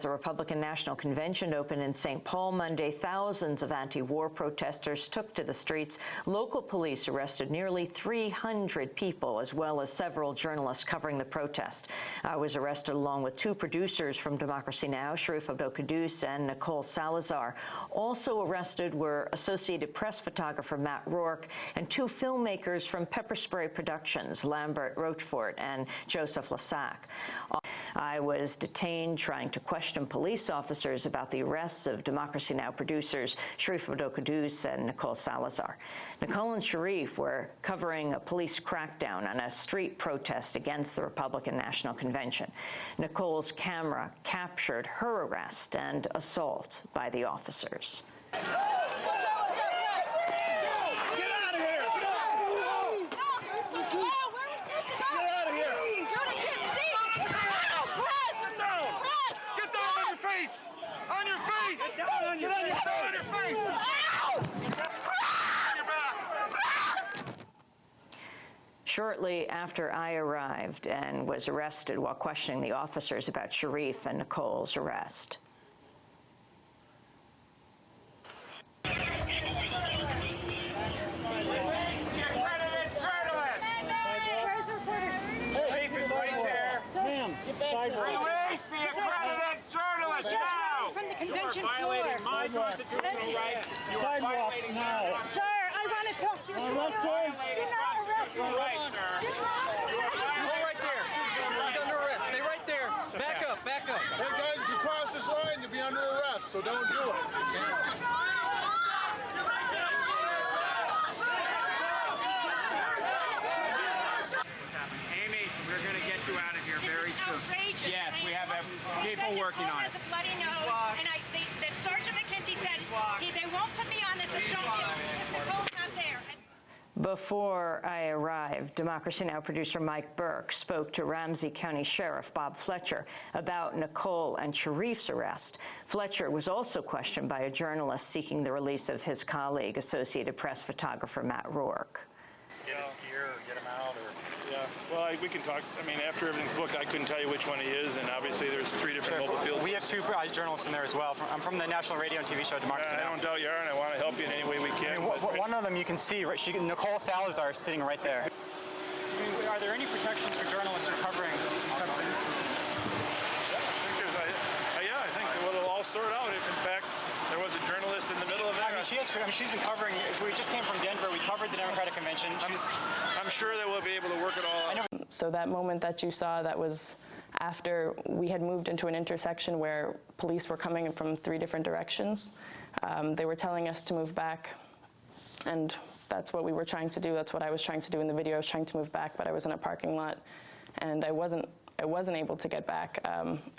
The Republican National Convention opened in St. Paul Monday. Thousands of anti-war protesters took to the streets. Local police arrested nearly 300 people, as well as several journalists covering the protest. I was arrested along with two producers from Democracy Now!, Sharif Abdel-Quddus and Nicole Salazar. Also arrested were Associated Press photographer Matt Rourke and two filmmakers from Pepper Spray Productions, Lambert Rochefort and Joseph Lassac. I was detained trying to question police officers about the arrests of Democracy Now! Producers Sharif Abdel-Quddus and Nicole Salazar. Nicole and Sharif were covering a police crackdown on a street protest against the Republican National Convention. Nicole's camera captured her arrest and assault by the officers. Shortly after I arrived and was arrested while questioning the officers about Sharif and Nicole's arrest. Release the accredited journalist now! From the convention floor. Violating my constitutional right. You are violating now. Sir, I want to talk to you. Arrest her. Do not arrest me. Right, sir. Go right there. You're under arrest. Stay right there. Back up. Back up. Hey guys, if you cross this line, you'll be under arrest, so don't do it. Yes, we have people working on it. Has a bloody nose, and Sergeant McKenty said they won't put me on this assumption if Nicole's not there. Before I arrived, Democracy Now! Producer Mike Burke spoke to Ramsey County Sheriff Bob Fletcher about Nicole and Sharif's arrest. Fletcher was also questioned by a journalist seeking the release of his colleague, Associated Press photographer Matt Rourke. Get his gear or get him out, or... Yeah, well, we can talk. I mean, after everything's booked, I couldn't tell you which one he is, and obviously there's three different mobile fields. We have two journalists in there as well. I'm from the national radio and TV show Democracy Now! I don't doubt you are, and I want to help you in any way we can. I mean, one of them you can see, Nicole Salazar is sitting right there. I mean, are there any protections for journalists who are covering? Yeah, I think we'll all sort out if, in fact, there was a journalist in the middle of it. I mean, she's been covering. We just came from Denver. We covered the Democratic Convention. I'm sure that we'll be able to work it all out. So that moment that you saw, that was after we had moved into an intersection where police were coming from three different directions. They were telling us to move back, and that's what we were trying to do. That's what I was trying to do in the video. I was trying to move back, but I was in a parking lot, and I wasn't able to get back.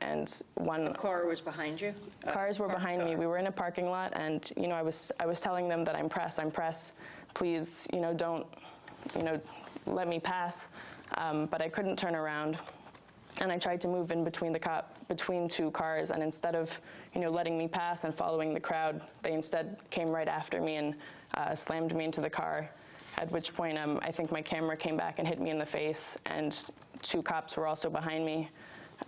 And The car was behind you? Cars were behind me. We were in a parking lot, and I was telling them that I'm press. Please, don't, let me pass. But I couldn't turn around, and I tried to move in between between two cars, and instead of letting me pass and following the crowd, they instead came right after me and slammed me into the car. At which point, I think my camera came back and hit me in the face, and two cops were also behind me,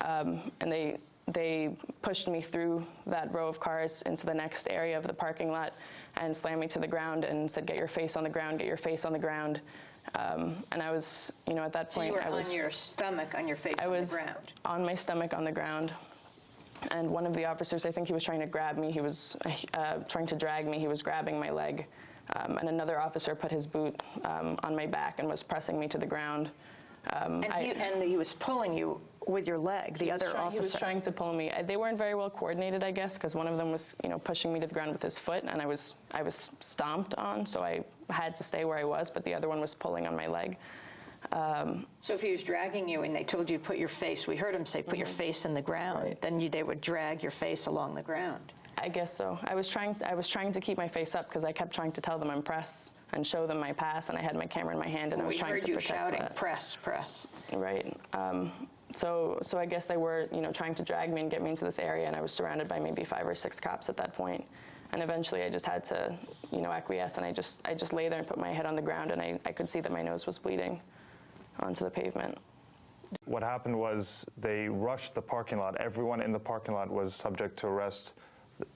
and they pushed me through that row of cars into the next area of the parking lot and slammed me to the ground and said, "Get your face on the ground, get your face on the ground." And I was, at that point, so you were on your stomach, on your face on the ground? I was on my stomach on the ground. And one of the officers, I think he was trying to grab me. He was trying to drag me. He was grabbing my leg. And another officer put his boot on my back and was pressing me to the ground. And he was pulling you with your leg, the other officer? He was trying to pull me. They weren't very well coordinated, I guess, because one of them was, pushing me to the ground with his foot, and I was stomped on, so I had to stay where I was, but the other one was pulling on my leg. So if he was dragging you and they told you to put your face, we heard him say, put your face in the ground, right. Then they would drag your face along the ground. I guess so. I was trying to keep my face up because I kept trying to tell them I'm press and show them my pass, and I had my camera in my hand, and I was trying to protect that. We heard you shouting, press, press. Right. So I guess they were, trying to drag me and get me into this area, and I was surrounded by maybe 5 or 6 cops at that point. And eventually I just had to, acquiesce, and I just lay there and put my head on the ground, and I could see that my nose was bleeding onto the pavement. What happened was they rushed the parking lot. Everyone in the parking lot was subject to arrest.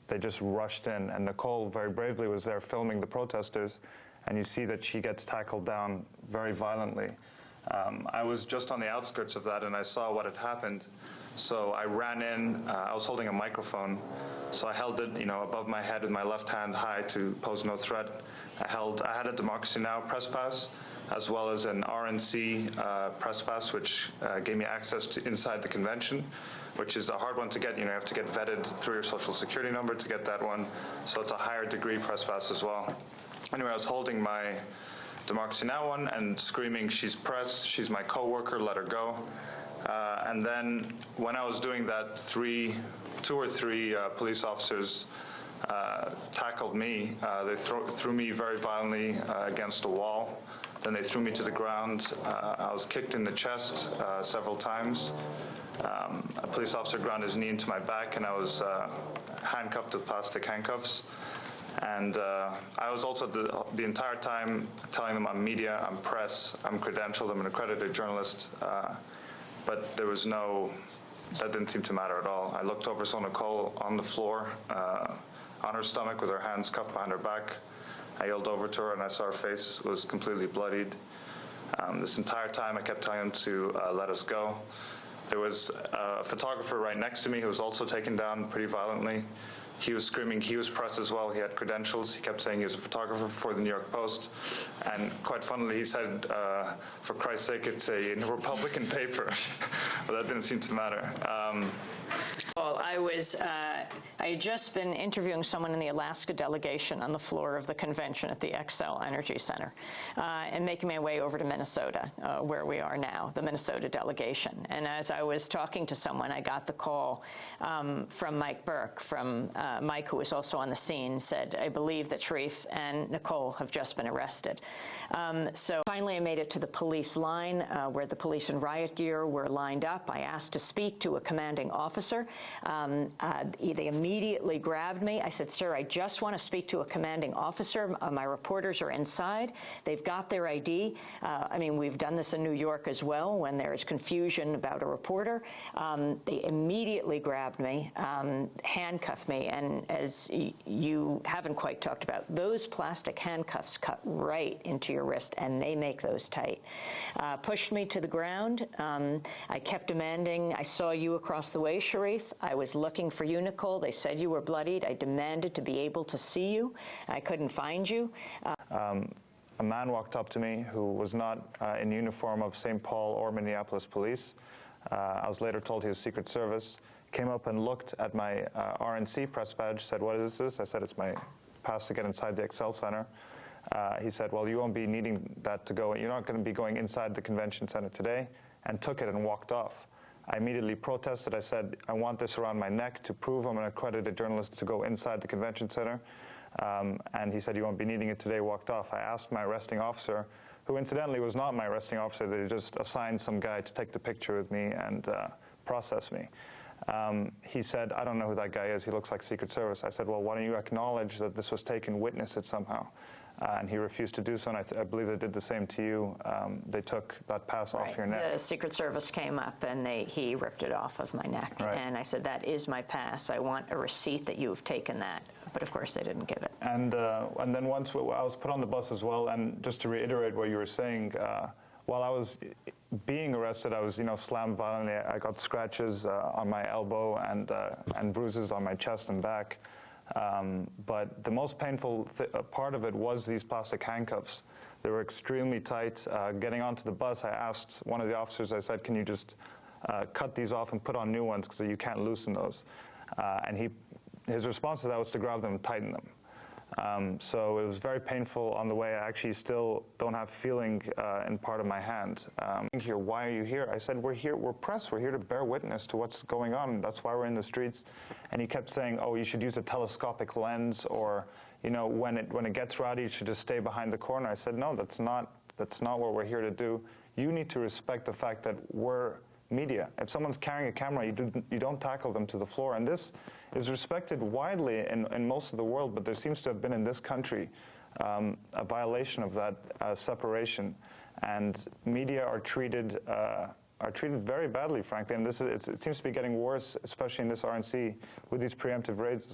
They just rushed in, and Nicole very bravely was there filming the protesters, and you see that she gets tackled down very violently. I was just on the outskirts of that, and I saw what had happened. So I ran in. I was holding a microphone, so I held it, above my head with my left hand high to pose no threat. I had a Democracy Now! Press pass, as well as an RNC press pass, which gave me access to inside the convention, which is a hard one to get. You have to get vetted through your social security number to get that one. So it's a higher degree press pass as well. Anyway, I was holding my Democracy Now! One and screaming, "She's press, she's my coworker, let her go." And then when I was doing that, two or three police officers tackled me. They threw me very violently against a wall. Then they threw me to the ground. I was kicked in the chest several times. A police officer ground his knee into my back, and I was handcuffed with plastic handcuffs. And I was also the entire time telling them I'm media, I'm press, I'm credentialed, I'm an accredited journalist. But there was that didn't seem to matter at all. I looked over, saw Nicole on the floor, on her stomach with her hands cuffed behind her back. I yelled over to her, and I saw her face was completely bloodied. This entire time I kept telling him to let us go. There was a photographer right next to me who was also taken down pretty violently. He was screaming he was press as well. He had credentials. He kept saying he was a photographer for the New York Post. And quite funnily, he said, for Christ's sake, it's a Republican paper. But that didn't seem to matter. Well, I had just been interviewing someone in the Alaska delegation on the floor of the convention at the Xcel Energy Center, and making my way over to Minnesota, where we are now, the Minnesota delegation. And as I was talking to someone, I got the call from Mike Burke, from Mike, who was also on the scene, said, "I believe that Sharif and Nicole have just been arrested." So finally I made it to the police line, where the police in riot gear were lined up. I asked to speak to a commanding officer. They immediately grabbed me. I said, "Sir, I just want to speak to a commanding officer. My reporters are inside. They've got their ID. We've done this in New York as well when there is confusion about a reporter." They immediately grabbed me, handcuffed me, and as you haven't quite talked about, those plastic handcuffs cut right into your wrist, and they make those tight. Pushed me to the ground. I kept demanding, "I saw you across the way, Sharif. I was looking for you, Nicole. They said you were bloodied. I demanded to be able to see you. I couldn't find you." A man walked up to me who was not in uniform of St. Paul or Minneapolis police. I was later told he was Secret Service. Came up and looked at my RNC press badge, said, "What is this?" I said, "It's my pass to get inside the Xcel Center." He said, "Well, you won't be needing that to go. You're not going to be going inside the convention center today," and took it and walked off. I immediately protested. I said, "I want this around my neck to prove I'm an accredited journalist to go inside the convention center." And he said, "You won't be needing it today," walked off. I asked my arresting officer, who incidentally was not my arresting officer, they just assigned some guy to take the picture with me and process me. He said, "I don't know who that guy is. He looks like Secret Service." I said, "Well, why don't you acknowledge that this was taken, witness it somehow?" And he refused to do so, and I believe they did the same to you. They took that pass off your neck. The Secret Service came up, and he ripped it off of my neck. Right. And I said, "That is my pass. I want a receipt that you have taken that." But of course, they didn't give it. And then once I was put on the bus as well, and just to reiterate what you were saying, while I was being arrested, I was, slammed violently. I got scratches on my elbow and bruises on my chest and back. But the most painful part of it was these plastic handcuffs. They were extremely tight. Getting onto the bus, I asked one of the officers, I said, "Can you just cut these off and put on new ones because you can't loosen those?" And his response to that was to grab them and tighten them. So it was very painful on the way. I actually still don't have feeling in part of my hand. Here, "Why are you here?" I said, we're press. We're here to bear witness to what's going on. That's why we're in the streets." And he kept saying, "Oh, you should use a telescopic lens, or, when it gets rowdy, you should just stay behind the corner." I said, "No, that's not what we're here to do. You need to respect the fact that we're media. If someone's carrying a camera, you don't tackle them to the floor." And this is respected widely in most of the world, but there seems to have been in this country a violation of that separation. And media are treated are treated very badly, frankly, and it seems to be getting worse, especially in this RNC, with these preemptive raids.